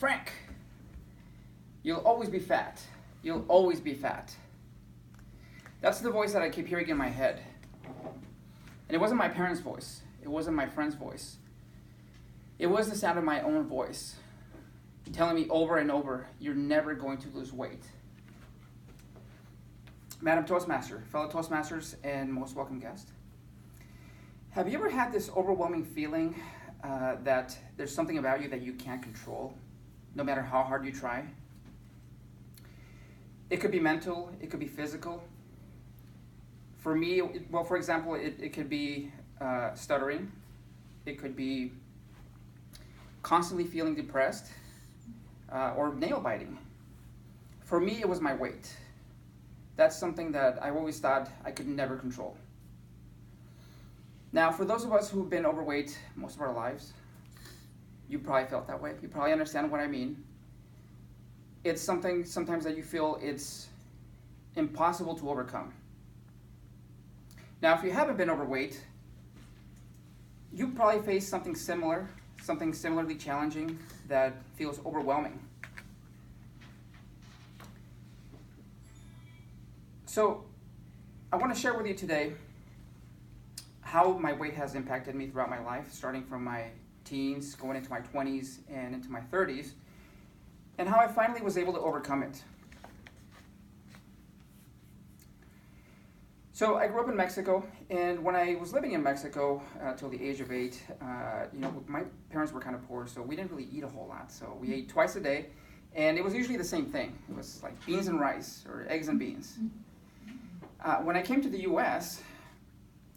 Frank, you'll always be fat. You'll always be fat. That's the voice that I keep hearing in my head. And it wasn't my parents' voice. It wasn't my friend's voice. It was the sound of my own voice telling me over and over, you're never going to lose weight. Madam Toastmaster, fellow Toastmasters, and most welcome guest. Have you ever had this overwhelming feeling that there's something about you that you can't control, no matter how hard you try? It could be mental, it could be physical. For me, for example, it could be stuttering. It could be constantly feeling depressed or nail biting. For me, it was my weight. That's something that I always thought I could never control. Now, for those of us who've been overweight most of our lives, you probably felt that way. You probably understand what I mean. It's something sometimes that you feel it's impossible to overcome. Now, if you haven't been overweight, you probably face something similarly challenging that feels overwhelming. So, I want to share with you today how my weight has impacted me throughout my life, starting from my teens, going into my 20s, and into my 30s, and how I finally was able to overcome it. So I grew up in Mexico, and when I was living in Mexico till the age of 8, my parents were kind of poor, so we didn't really eat a whole lot. So we ate twice a day, and it was usually the same thing. It was like beans and rice, or eggs and beans. When I came to the U.S.,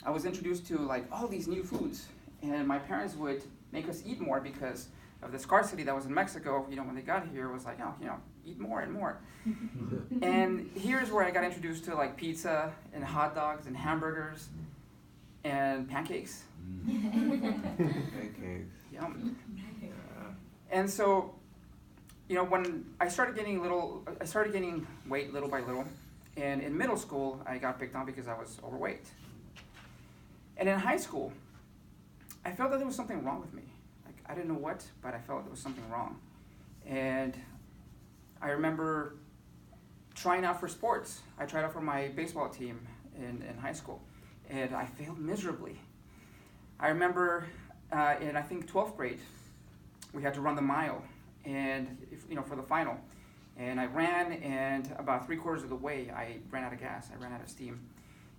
I was introduced to like all these new foods, and my parents would make us eat more because of the scarcity that was in Mexico. When they got here, it was like, eat more and more. And here's where I got introduced to like pizza and hot dogs and hamburgers and pancakes. Pancakes. Yum. And so, when I started gaining weight little by little. And in middle school, I got picked on because I was overweight. And in high school, I felt that there was something wrong with me. Like, I didn't know what, but I felt there was something wrong. And I remember trying out for sports. I tried out for my baseball team in high school, and I failed miserably. I remember in, I think, 12th grade, we had to run the mile, and for the final. And I ran, and about 3/4 of the way, I ran out of gas. I ran out of steam,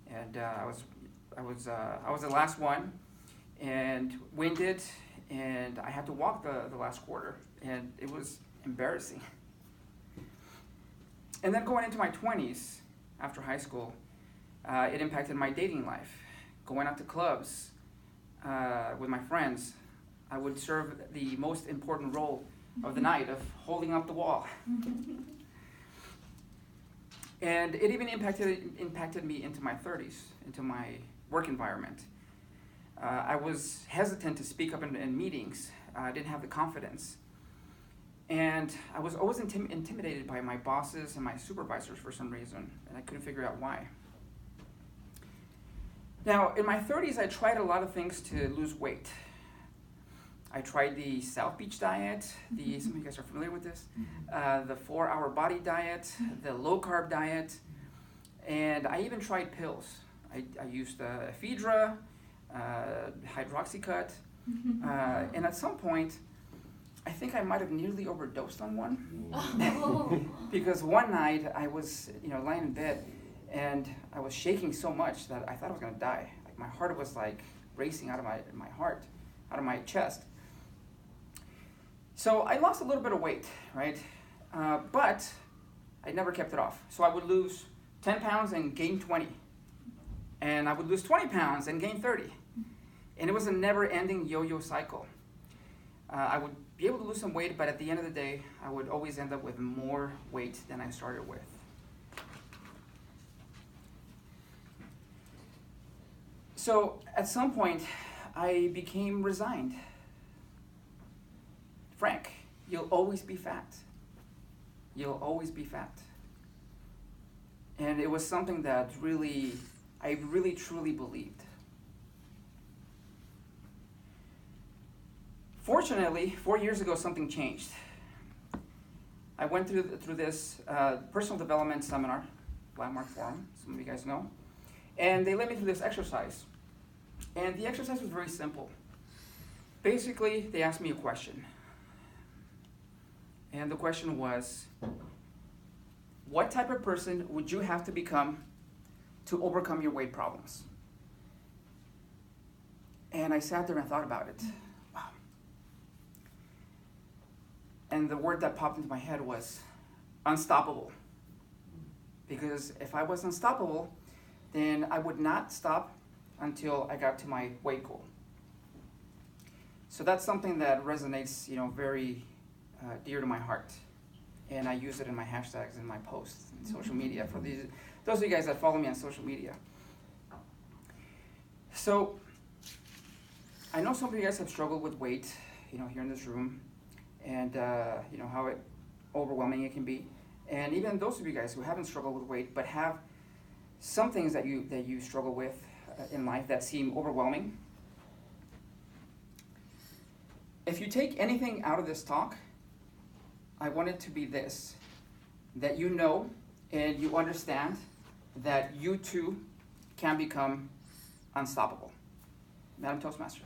and I was the last one, and winded, and I had to walk the last quarter, and it was embarrassing. And then going into my 20s, after high school, it impacted my dating life. Going out to clubs with my friends, I would serve the most important role of the night, of holding up the wall. And it even impacted me into my 30s, into my work environment. I was hesitant to speak up in meetings. I didn't have the confidence. And I was always intimidated by my bosses and my supervisors for some reason, and I couldn't figure out why. Now, in my 30s, I tried a lot of things to lose weight. I tried the South Beach diet, some of you guys are familiar with this, the 4-hour body diet, the low-carb diet, and I even tried pills. I used ephedra, hydroxycut, and at some point, I think I might have nearly overdosed on one. Because one night, I was lying in bed, and I was shaking so much that I thought I was going to die. Like, my heart was like racing out of my heart, out of my chest. So I lost a little bit of weight, right? But I never kept it off. So I would lose 10 pounds and gain 20. And I would lose 20 pounds and gain 30. And it was a never-ending yo-yo cycle. I would be able to lose some weight, but at the end of the day, I would always end up with more weight than I started with. So at some point, I became resigned. Frank, you'll always be fat. You'll always be fat. And it was something that I really truly believed. Fortunately, 4 years ago, something changed. I went through this personal development seminar, Landmark Forum, some of you guys know, and they led me through this exercise. And the exercise was very simple. Basically, they asked me a question. And the question was, what type of person would you have to become to overcome your weight problems? And I sat there and thought about it. Wow. And the word that popped into my head was unstoppable. Because if I was unstoppable, then I would not stop until I got to my weight goal. So that's something that resonates, very dear to my heart. And I use it in my hashtags and my posts and social media for those of you guys that follow me on social media. So I know some of you guys have struggled with weight, here in this room, and how overwhelming it can be. And even those of you guys who haven't struggled with weight but have some things that you struggle with in life that seem overwhelming. If you take anything out of this talk, I want it to be this, that you know and you understand that you too can become unstoppable. Madam Toastmaster.